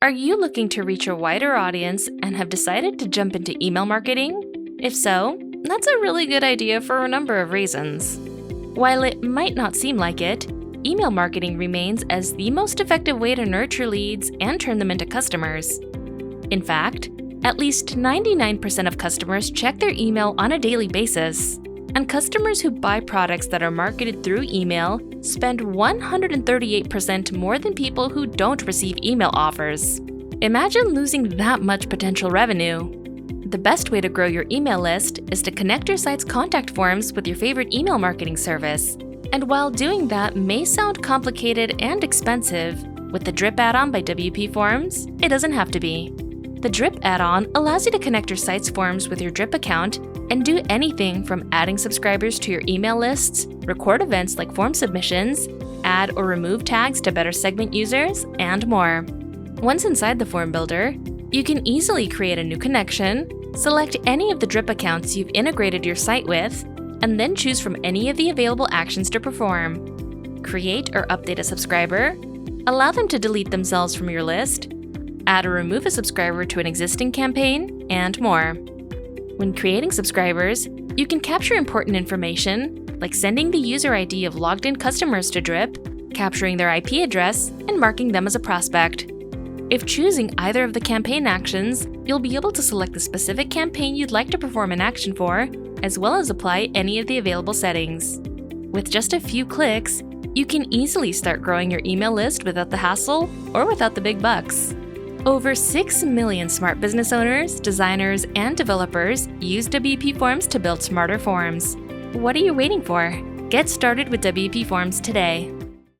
Are you looking to reach a wider audience and have decided to jump into email marketing? If so, that's a really good idea for a number of reasons. While it might not seem like it, email marketing remains as the most effective way to nurture leads and turn them into customers. In fact, at least 99% of customers check their email on a daily basis, and customers who buy products that are marketed through email spend 138% more than people who don't receive email offers. Imagine losing that much potential revenue. The best way to grow your email list is to connect your site's contact forms with your favorite email marketing service. And while doing that may sound complicated and expensive, with the Drip add-on by WPForms, it doesn't have to be. The Drip add-on allows you to connect your site's forms with your Drip account and do anything from adding subscribers to your email lists, record events like form submissions, add or remove tags to better segment users, and more. Once inside the form builder, you can easily create a new connection, select any of the Drip accounts you've integrated your site with, and then choose from any of the available actions to perform. Create or update a subscriber, allow them to delete themselves from your list, add or remove a subscriber to an existing campaign, and more. When creating subscribers, you can capture important information like sending the user ID of logged-in customers to Drip, capturing their IP address, and marking them as a prospect. If choosing either of the campaign actions, you'll be able to select the specific campaign you'd like to perform an action for, as well as apply any of the available settings. With just a few clicks, you can easily start growing your email list without the hassle or without the big bucks. Over 6 million smart business owners, designers, and developers use WPForms to build smarter forms. What are you waiting for? Get started with WPForms today.